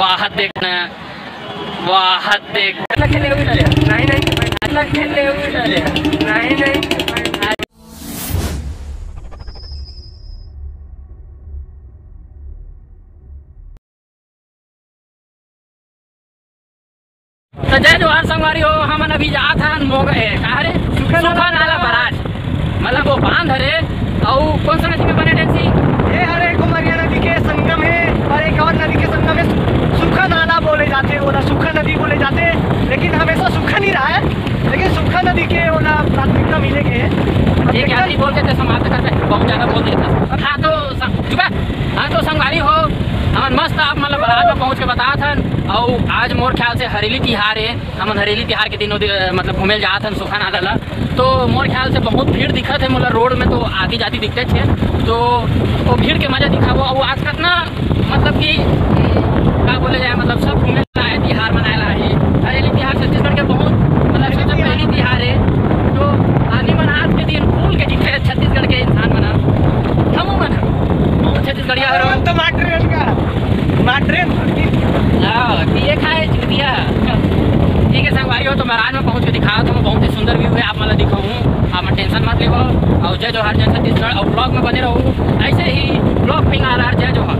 वाह देखना, वाह देख नहीं। तो जय जोहार संगवारी हो, हम अभी जा था सूखा नाला बराज, मतलब वो बांध हरे और कौन सा नदी में बने डेंसी, ये हरे कुमारिया नदी के संगम है और एक और नदी के संगम है, सूखा नाला बोले जाते हैं, ओला सूखा नदी बोले जाते हैं, लेकिन हमेशा सूखा नहीं रहा है, लेकिन सूखा नदी के ओला प्राथमिकता मिलेगी। एक आदमी बोल के समाप्त करते बहुत ज़्यादा बोल देता। हाँ तो संगवारी हो, हम मस्त आप मतलब बराज में पहुँच के बता था। और आज मोर ख्याल से हरेली तिहार है, हम हरेली तिहार के दिन मतलब घूमे जात हन सूखा नाला, तो मोर ख्याल से बहुत भीड़ दिखत है, मतलब रोड में तो आती जाती दिखते थे, तो वो भीड़ के मजा दिखा वो आज कितना मतलब कि क्या बोले जाए, मतलब सब घूमे है, तिहार मनाया है। हरेली तिहार छत्तीसगढ़ के बहुत मतलब सबसे पहली तिहार है, तो आदमी मन आज के दिन भूल के दिखे छत्तीसगढ़ के इंसान बना हम बना छत्तीसगढ़िया ये खाए चिकतिया। ठीक है संगवारी हो, तो महाराज में पहुंच के दिखाया तो बहुत ही सुंदर व्यू है, आप मतलब दिखाऊँ, आप टेंशन मत लेवो। और जय जोहार जय छत्तीसगढ़, और ब्लॉग में बने रहूँ, ऐसे ही ब्लॉग फिंग आ रहा है। जय जोहार।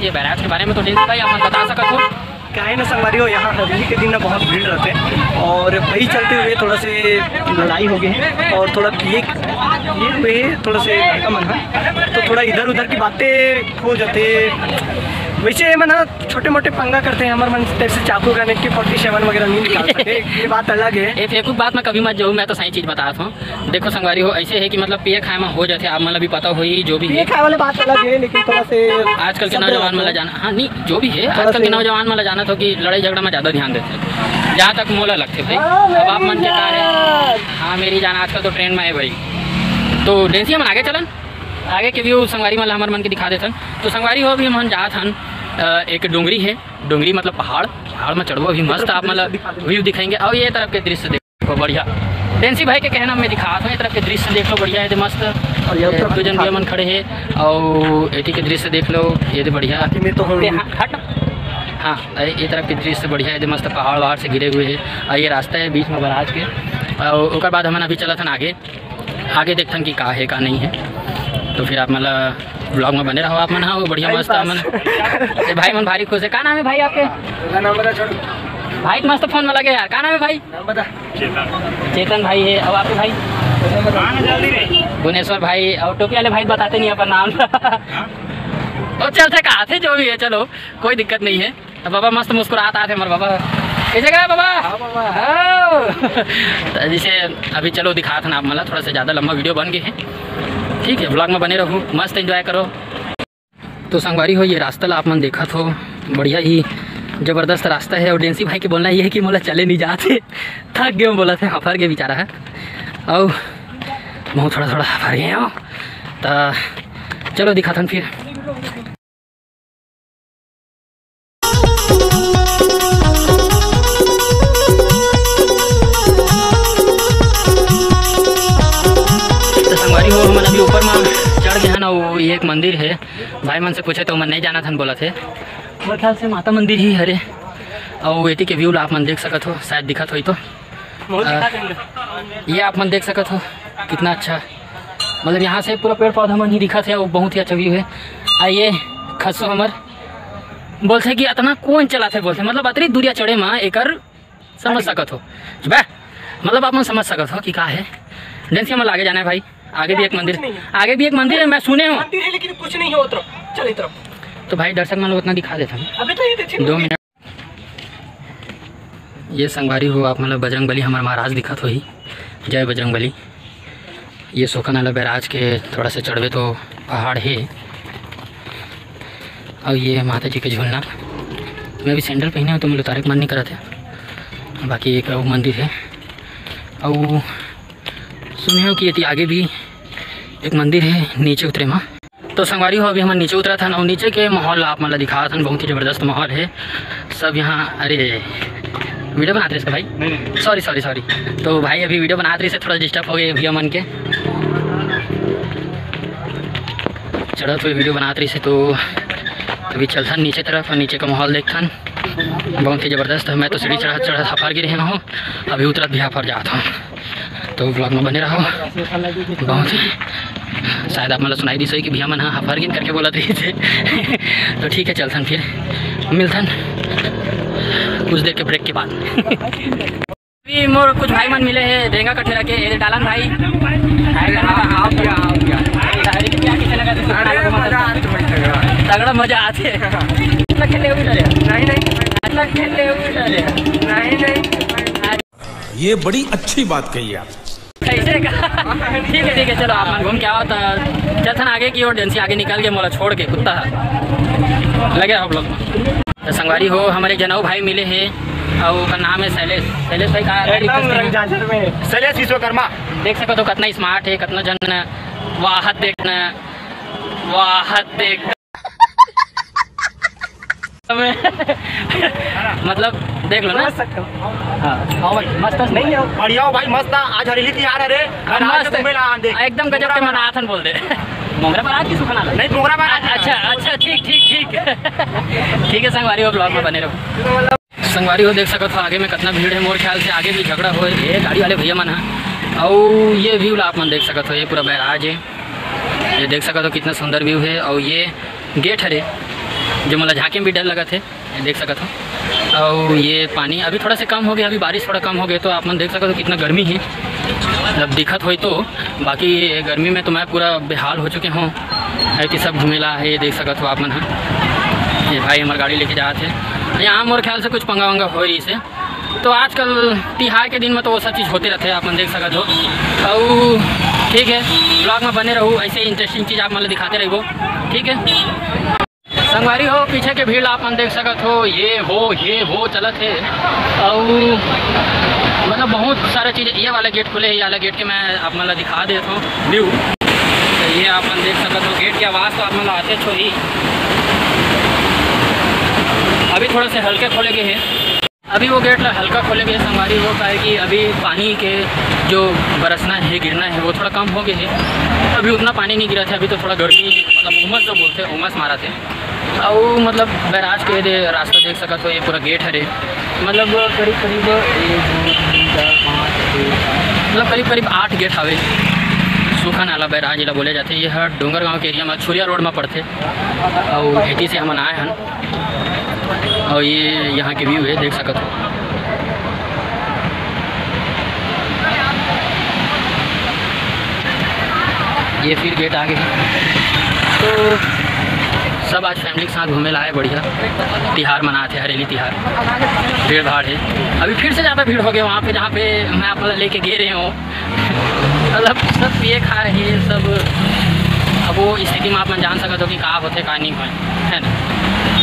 बैराज के बारे में तो डेंसी भाई आप बता सकते हो? क्या है ना संगवारी हो, यहाँ हरेली के दिन ना बहुत भीड़ रहते हैं, और वही चलते हुए थोड़ा से लड़ाई हो गई है और थोड़ा ये हुए थोड़ा से लड़का मन है, तो थोड़ा इधर उधर की बातें हो जाते। वैसे मन छोटे मोटे पंगा करते हैं, हमारे मन से चाकू गने के 47 वगैरह नहीं निकाल सकते, ये बात अलग है। एक फेकू बात मैं कभी मत जाऊँ, मैं तो सही चीज़ बता रहा हूँ। देखो संगवारी हो, ऐसे है कि मतलब पिए खाए में हो जाते, आप मतलब भी पता हुई जो भी पिए खाए वाले बात अलग है, लेकिन थोड़ा से आजकल के नौजवान मतलब जाना, हाँ नहीं जो भी है आजकल के नौजवान मतलब जाना तो कि लड़ाई झगड़ा में ज़्यादा ध्यान देते, जहाँ तक मोला लगते भाई। अब आप मन के है, हाँ मेरी जान आजकल तो ट्रेंड में है भाई। तो डेंसी हम आगे चलन, आगे के व्यू संगवारी मतलब हमारे मन के दिखा देते। तो संगवारी हो भी हम जात हन, एक डोंगरी है, डोंगरी मतलब पहाड़ में चढ़ो अभी मस्त आप मतलब व्यू दिखाएंगे। और ये तरफ के दृश्य देखो बढ़िया, डेंसी भाई के कहना मैं दिखा था, ये तरफ के दृश्य देख लो बढ़िया है मस्त, और ये दो जन भी मन खड़े हैं, और एटी के दृश्य देख लो ये बढ़िया हट। हाँ ये तरफ के दृश्य बढ़िया है मस्त, पहाड़ से घिरे हुए हैं, और ये रास्ता है बीच में बराज के। और उसके बाद हमने अभी चला था आगे देखते कि का है का नहीं है, तो फिर आप मतलब ब्लॉग में बने रहो आप मन। हाँ वो बढ़िया मस्त मन भाई मन भारी खुश है। क्या नाम है भाई आपके? नाम बता छोड़ भाई तो मस्त फोन में लगे यार, क्या नाम है भाई? नाम बता। चेतन भाई है, और आपके भाई? भुवनेश्वर भाई, और टोपी वाले भाई बताते नहीं अपन नाम और चलते कहा थे जो भी है, चलो कोई दिक्कत नहीं है। तो बाबा मस्त मुस्कुराता आते हमारे बाबा, कैसे गया बाबा? जैसे अभी चलो दिखा था ना आप मतलब, थोड़ा सा ज़्यादा लंबा वीडियो बन गए हैं, ठीक है ब्लॉग में बने रहूँ, मस्त एंजॉय करो। तो संगवारी हो, ये रास्ता आप मन देखा तो बढ़िया ही ज़बरदस्त रास्ता है, और डेंसी भाई के बोलना ये है कि मोला चले नहीं जाते, थक गए बोला थे, हफर के बेचारा है, और बहुत थोड़ा हफर गए हो। तो चलो दिखा था फिर। हो मन अभी ऊपर में चढ़ गया ना, वो ये एक मंदिर है, भाई मन से पूछे तो मन नहीं जाना था, बोला थे मेरे ख्याल से माता मंदिर ही हरे। और वेटी के व्यू आप मन देख सकत हो, शायद दिखत हो तो ये आप मन देख सकत हो कितना अच्छा, मतलब यहाँ से पूरा पेड़ पौधा मन ही दिखत है, वो बहुत ही अच्छा व्यू है। आइए खसो हमार बोलते कि इतना कौन चला थे, बोलते मतलब अतरी दूरिया चढ़े में एक समझ सकत हो, मतलब आप मन समझ सकत हो कि क्या है। डेंसी में आगे जाना है भाई, आगे भी एक मंदिर है, मैं सुने हूँ मंदिर है लेकिन कुछ नहीं है, चल इधर। तो भाई दर्शक मान लो उतना दिखा देता हूँ, 2 मिनट। ये संगवारी हो आप मतलब बजरंग बली हमारा महाराज दिखत हो ही। जय बजरंग बली। ये सोखनाला बैराज के थोड़ा सा चढ़वे तो पहाड़ है और ये माता जी के झूलना। मैं अभी सैंडल पहने हूँ तो मुझे उतारे का मन नहीं करा था। बाकी एक मंदिर है और सुने हो कि ये आगे भी एक मंदिर है नीचे उतरे माँ। तो संगवारी हो अभी हम नीचे उतरा था ना, नीचे के माहौल आप मतलब दिखा था, बहुत ही ज़बरदस्त माहौल है सब यहाँ। अरे वीडियो बनाते रहे भाई, नहीं। सॉरी। तो भाई अभी वीडियो बनाते रहे से थोड़ा डिस्टर्ब हो गए भैया मन के चढ़ा तो वीडियो बनाते रही से। तो अभी चलथन नीचे तरफ और नीचे का माहौल देखथन बहुत ही ज़बरदस्त है। मैं तो सीढ़ी चढ़ा हफार गिरे हूँ, अभी उतरत भी हफार जाता हूँ। तो ब्लॉग में बने रहो। बहुत ही शायद आप मतलब सुनाई दी सही कि भैया मन हफार गिन करके बोला रही थे। तो ठीक है चलथन फिर मिलथन कुछ देर के ब्रेक के बाद। अभी मोर कुछ भाई मन मिले हैं देंगा कठेरा के डालन भाई। तगड़ा मजा आते नहीं। ये बड़ी अच्छी बात कही आप। कैसे का ठीक है चलो आप घूम के आओ। तो चलथन आगे की ओर डेंसी आगे निकल के मोला छोड़ के कुत्ता लगे आप लोग। तो संगवारी हो हमारे जनऊ भाई मिले हैं और उसका नाम है शैलेश भाई का शैलेश विश्वकर्मा। देख सको तो कितना स्मार्ट है, कितना जन वाहत देखना मतलब देख लो ना। मस्त नहीं बढ़िया भाई मस्त। आज हरेली तिहार है रे, एकदम गजब के मनाथन बोल दे। मोंगरा बारात की सुखना नहीं मोंगरा बारात। अच्छा ठीक है। संगवारी हो ब्लॉग में बने रहो। संगवारी हो देख सको तो आगे में कितना भीड़ है। मोर ख्याल से आगे भी झगड़ा हो ये गाड़ी वाले भैया मन है। और ये व्यू आप मन देख सकते हो, ये पूरा बैराज है। ये देख सकते हो कितना सुंदर व्यू है। और ये गेट है जो मतलब झांके में भी डर लगा थे, ये देख सकते हो। और ये पानी अभी थोड़ा सा कम हो गया, अभी बारिश थोड़ा कम हो गया तो आप मन देख सकते हो कितना गर्मी है मतलब दिक्कत हो। तो बाकी गर्मी में तो मैं पूरा बेहाल हो चुके हूँ कि सब घूमेला है। ये देख सकते हो आप मन है। ये भाई हमारी गाड़ी लेके जाते हैं यहाँ। मोर ख्याल से कुछ पंगा वंगा हो रही से। तो आजकल तिहार के दिन में तो वो सब चीज़ होते रहते हैं आप मन देख सकते हो। और ठीक है ब्लॉग में बने रहो, ऐसे इंटरेस्टिंग चीज़ आप मतलब दिखाते रहो। ठीक है संगवारी हो पीछे के भीड़ आप मन देख सकते हो। ये हो चलत है और मतलब बहुत सारा चीज़। ये वाला गेट खुले है, ये वाला गेट के मैं आप मतलब दिखा देता हूँ व्यू। तो ये आप मन देख सकते हो गेट की आवाज़ तो आप मतलब आते छो ही। अभी थोड़ा से हल्के खोले गए हैं, अभी वो गेट हल्का खोले गए संगवारी हो का है कि अभी पानी के जो बरसना है गिरना है वो थोड़ा कम हो गए है। अभी उतना पानी नहीं गिरा था, अभी तो थोड़ा गर्मी मतलब उमस जो बोलते हैं उमस मारा थे। और मतलब बैराज के रास्ता देख सका तो ये पूरा गेट है मतलब करीब 8 गेट हवे। सुखनाला बैराज जिला बोले जाते। ये हर डोंगरगांव के एरिया में छुरिया रोड में पड़ते और हेटी से हम आए हैं। और ये यहाँ के व्यू है देख सकते हो। ये फिर गेट आगे है। तो सब आज फैमिली के साथ घूमे लाए बढ़िया तिहार मनाते हरेली तिहार। भीड़ भाड़ है, अभी फिर से ज़्यादा भीड़ हो गया वहाँ पे जहाँ पे मैं आप लेके गए रहे हूँ। मतलब सब पिए खाए है सब। अब वो स्थिति में आप मन जान सकते हो कि कहाँ होते कहाँ नहीं है ना।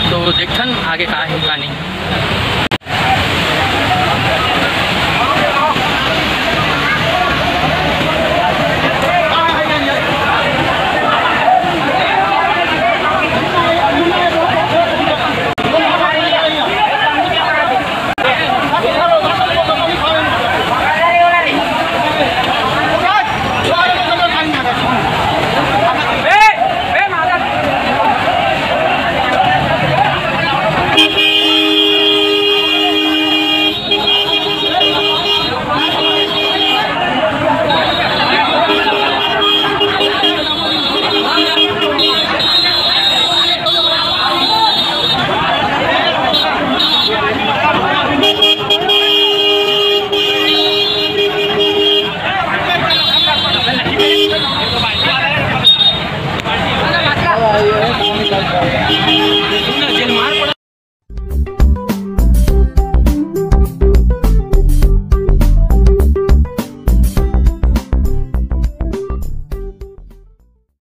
तो देखथन आगे कहाँ है कहाँ नहीं।